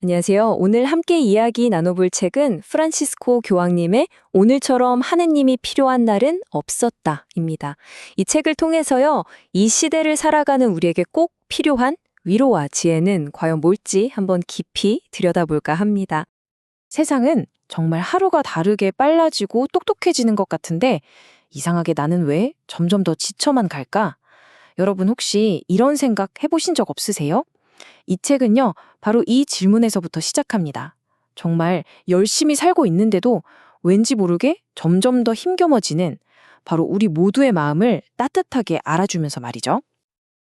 안녕하세요. 오늘 함께 이야기 나눠볼 책은 프란시스코 교황님의 오늘처럼 하느님이 필요한 날은 없었다입니다. 이 책을 통해서요, 이 시대를 살아가는 우리에게 꼭 필요한 위로와 지혜는 과연 뭘지 한번 깊이 들여다볼까 합니다. 세상은 정말 하루가 다르게 빨라지고 똑똑해지는 것 같은데 이상하게 나는 왜 점점 더 지쳐만 갈까? 여러분 혹시 이런 생각 해보신 적 없으세요? 이 책은요, 바로 이 질문에서부터 시작합니다. 정말 열심히 살고 있는데도 왠지 모르게 점점 더 힘겨워지는 바로 우리 모두의 마음을 따뜻하게 알아주면서 말이죠.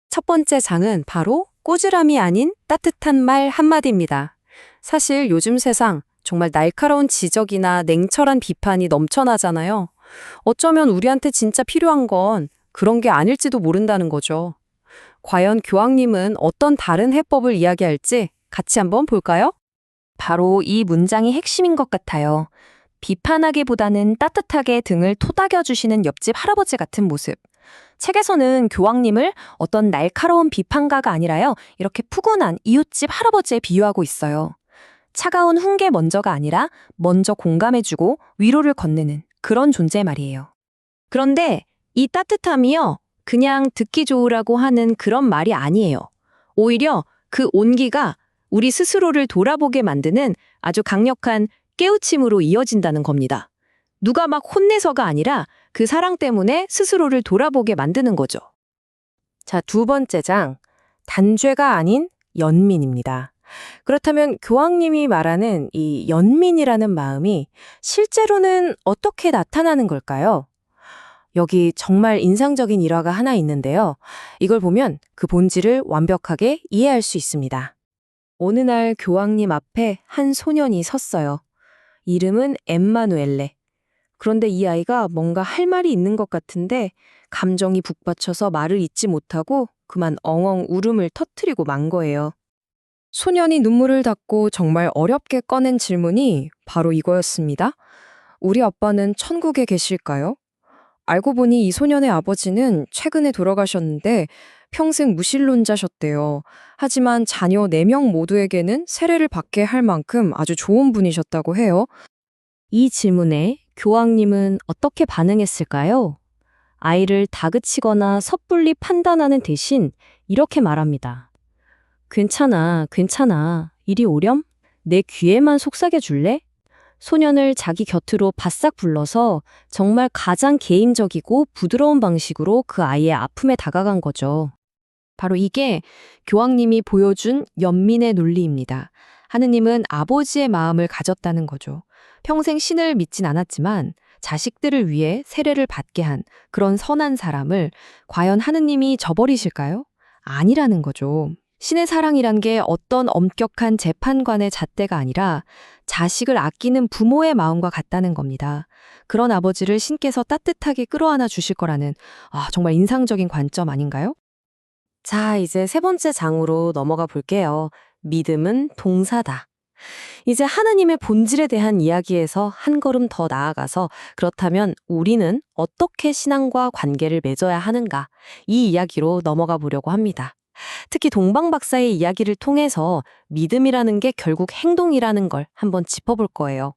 첫 번째 장은 바로 꾸지람이 아닌 따뜻한 말 한마디입니다. 사실 요즘 세상 정말 날카로운 지적이나 냉철한 비판이 넘쳐나잖아요. 어쩌면 우리한테 진짜 필요한 건 그런 게 아닐지도 모른다는 거죠. 과연 교황님은 어떤 다른 해법을 이야기할지 같이 한번 볼까요? 바로 이 문장이 핵심인 것 같아요. 비판하기보다는 따뜻하게 등을 토닥여 주시는 옆집 할아버지 같은 모습. 책에서는 교황님을 어떤 날카로운 비판가가 아니라요, 이렇게 푸근한 이웃집 할아버지에 비유하고 있어요. 차가운 훈계 먼저가 아니라 먼저 공감해주고 위로를 건네는 그런 존재 말이에요. 그런데 이 따뜻함이요, 그냥 듣기 좋으라고 하는 그런 말이 아니에요. 오히려 그 온기가 우리 스스로를 돌아보게 만드는 아주 강력한 깨우침으로 이어진다는 겁니다. 누가 막 혼내서가 아니라 그 사랑 때문에 스스로를 돌아보게 만드는 거죠. 자, 두 번째 장, 단죄가 아닌 연민입니다. 그렇다면 교황님이 말하는 이 연민이라는 마음이 실제로는 어떻게 나타나는 걸까요? 여기 정말 인상적인 일화가 하나 있는데요. 이걸 보면 그 본질을 완벽하게 이해할 수 있습니다. 어느 날 교황님 앞에 한 소년이 섰어요. 이름은 엠마누엘레. 그런데 이 아이가 뭔가 할 말이 있는 것 같은데 감정이 북받쳐서 말을 잇지 못하고 그만 엉엉 울음을 터뜨리고 만 거예요. 소년이 눈물을 닦고 정말 어렵게 꺼낸 질문이 바로 이거였습니다. 우리 아빠는 천국에 계실까요? 알고 보니 이 소년의 아버지는 최근에 돌아가셨는데 평생 무신론자셨대요. 하지만 자녀 4명 모두에게는 세례를 받게 할 만큼 아주 좋은 분이셨다고 해요. 이 질문에 교황님은 어떻게 반응했을까요? 아이를 다그치거나 섣불리 판단하는 대신 이렇게 말합니다. 괜찮아, 괜찮아. 이리 오렴? 내 귀에만 속삭여 줄래? 소년을 자기 곁으로 바싹 불러서 정말 가장 개인적이고 부드러운 방식으로 그 아이의 아픔에 다가간 거죠. 바로 이게 교황님이 보여준 연민의 논리입니다. 하느님은 아버지의 마음을 가졌다는 거죠. 평생 신을 믿진 않았지만 자식들을 위해 세례를 받게 한 그런 선한 사람을 과연 하느님이 저버리실까요? 아니라는 거죠. 신의 사랑이란 게 어떤 엄격한 재판관의 잣대가 아니라 자식을 아끼는 부모의 마음과 같다는 겁니다. 그런 아버지를 신께서 따뜻하게 끌어안아 주실 거라는 정말 인상적인 관점 아닌가요? 자, 이제 세 번째 장으로 넘어가 볼게요. 믿음은 동사다. 이제 하느님의 본질에 대한 이야기에서 한 걸음 더 나아가서 그렇다면 우리는 어떻게 신앙과 관계를 맺어야 하는가? 이 이야기로 넘어가 보려고 합니다. 특히 동방 박사의 이야기를 통해서 믿음이라는 게 결국 행동이라는 걸 한번 짚어볼 거예요.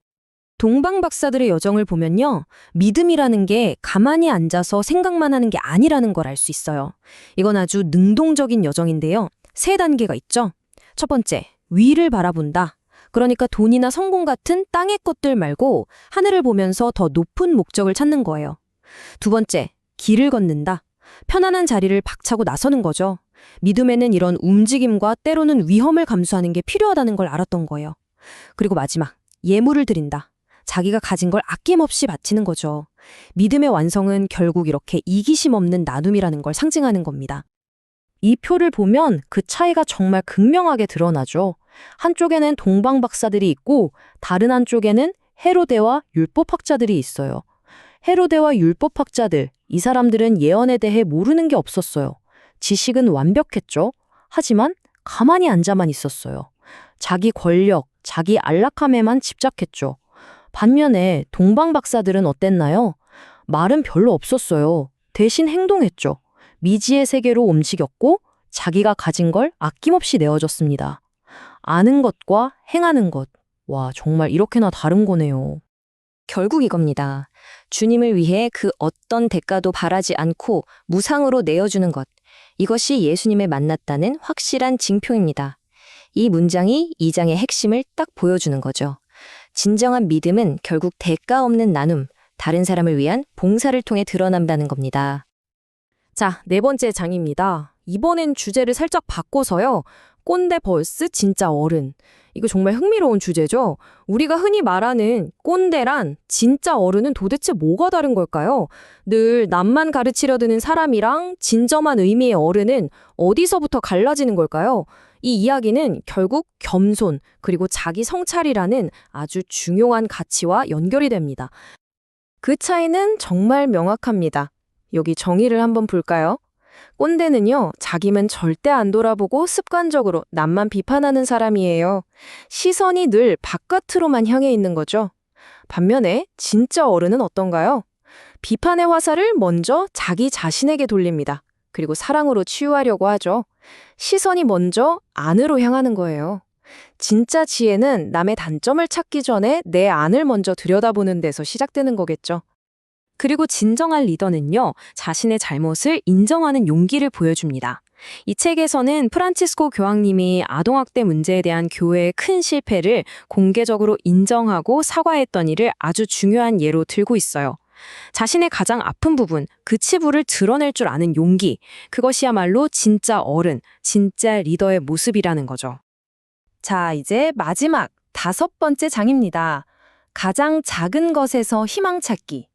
동방 박사들의 여정을 보면요, 믿음이라는 게 가만히 앉아서 생각만 하는 게 아니라는 걸 알 수 있어요. 이건 아주 능동적인 여정인데요. 3단계가 있죠. 첫 번째, 위를 바라본다. 그러니까 돈이나 성공 같은 땅의 것들 말고 하늘을 보면서 더 높은 목적을 찾는 거예요. 두 번째, 길을 걷는다. 편안한 자리를 박차고 나서는 거죠. 믿음에는 이런 움직임과 때로는 위험을 감수하는 게 필요하다는 걸 알았던 거예요. 그리고 마지막, 예물을 드린다. 자기가 가진 걸 아낌없이 바치는 거죠. 믿음의 완성은 결국 이렇게 이기심 없는 나눔이라는 걸 상징하는 겁니다. 이 표를 보면 그 차이가 정말 극명하게 드러나죠. 한쪽에는 동방 박사들이 있고 다른 한쪽에는 헤로데와 율법학자들이 있어요. 헤로데와 율법학자들, 이 사람들은 예언에 대해 모르는 게 없었어요. 지식은 완벽했죠. 하지만 가만히 앉아만 있었어요. 자기 권력, 자기 안락함에만 집착했죠. 반면에 동방 박사들은 어땠나요? 말은 별로 없었어요. 대신 행동했죠. 미지의 세계로 움직였고 자기가 가진 걸 아낌없이 내어줬습니다. 아는 것과 행하는 것. 와, 정말 이렇게나 다른 거네요. 결국 이겁니다. 주님을 위해 그 어떤 대가도 바라지 않고 무상으로 내어주는 것. 이것이 예수님을 만났다는 확실한 징표입니다. 이 문장이 2장의 핵심을 딱 보여주는 거죠. 진정한 믿음은 결국 대가 없는 나눔, 다른 사람을 위한 봉사를 통해 드러난다는 겁니다. 자, 4번째 장입니다. 이번엔 주제를 살짝 바꿔서요. 꼰대 vs 진짜 어른. 이거 정말 흥미로운 주제죠? 우리가 흔히 말하는 꼰대란 진짜 어른은 도대체 뭐가 다른 걸까요? 늘 남만 가르치려 드는 사람이랑 진정한 의미의 어른은 어디서부터 갈라지는 걸까요? 이 이야기는 결국 겸손 그리고 자기 성찰이라는 아주 중요한 가치와 연결이 됩니다. 그 차이는 정말 명확합니다. 여기 정의를 한번 볼까요? 꼰대는요, 자기만 절대 안 돌아보고 습관적으로 남만 비판하는 사람이에요. 시선이 늘 바깥으로만 향해 있는 거죠. 반면에 진짜 어른은 어떤가요? 비판의 화살을 먼저 자기 자신에게 돌립니다. 그리고 사랑으로 치유하려고 하죠. 시선이 먼저 안으로 향하는 거예요. 진짜 지혜는 남의 단점을 찾기 전에 내 안을 먼저 들여다보는 데서 시작되는 거겠죠. 그리고 진정한 리더는요, 자신의 잘못을 인정하는 용기를 보여줍니다. 이 책에서는 프란치스코 교황님이 아동학대 문제에 대한 교회의 큰 실패를 공개적으로 인정하고 사과했던 일을 아주 중요한 예로 들고 있어요. 자신의 가장 아픈 부분, 그 치부를 드러낼 줄 아는 용기, 그것이야말로 진짜 어른, 진짜 리더의 모습이라는 거죠. 자, 이제 마지막 5번째 장입니다. 가장 작은 것에서 희망 찾기.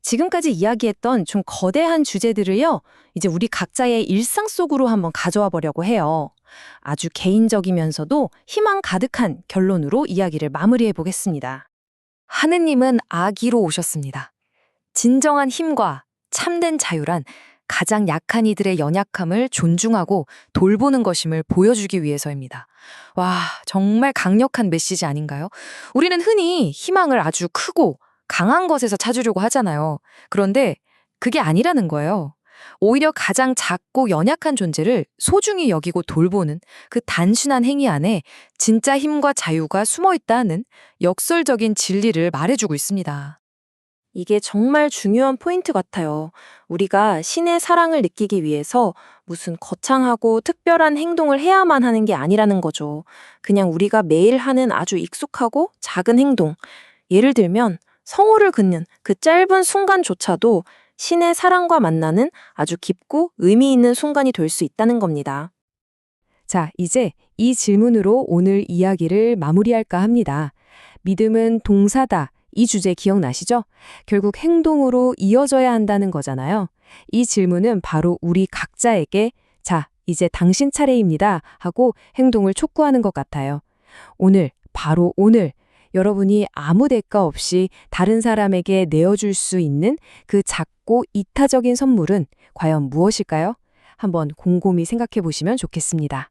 지금까지 이야기했던 좀 거대한 주제들을요, 이제 우리 각자의 일상 속으로 한번 가져와 보려고 해요. 아주 개인적이면서도 희망 가득한 결론으로 이야기를 마무리해 보겠습니다. 하느님은 아기로 오셨습니다. 진정한 힘과 참된 자유란 가장 약한 이들의 연약함을 존중하고 돌보는 것임을 보여주기 위해서입니다. 와, 정말 강력한 메시지 아닌가요? 우리는 흔히 희망을 아주 크고 강한 것에서 찾으려고 하잖아요. 그런데 그게 아니라는 거예요. 오히려 가장 작고 연약한 존재를 소중히 여기고 돌보는 그 단순한 행위 안에 진짜 힘과 자유가 숨어 있다는 역설적인 진리를 말해주고 있습니다. 이게 정말 중요한 포인트 같아요. 우리가 신의 사랑을 느끼기 위해서 무슨 거창하고 특별한 행동을 해야만 하는 게 아니라는 거죠. 그냥 우리가 매일 하는 아주 익숙하고 작은 행동. 예를 들면 성호를 긋는 그 짧은 순간조차도 신의 사랑과 만나는 아주 깊고 의미 있는 순간이 될 수 있다는 겁니다. 자, 이제 이 질문으로 오늘 이야기를 마무리할까 합니다. 믿음은 동사다. 이 주제 기억나시죠? 결국 행동으로 이어져야 한다는 거잖아요. 이 질문은 바로 우리 각자에게 자, 이제 당신 차례입니다 하고 행동을 촉구하는 것 같아요. 오늘, 바로 오늘 여러분이 아무 대가 없이 다른 사람에게 내어줄 수 있는 그 작고 이타적인 선물은 과연 무엇일까요? 한번 곰곰이 생각해 보시면 좋겠습니다.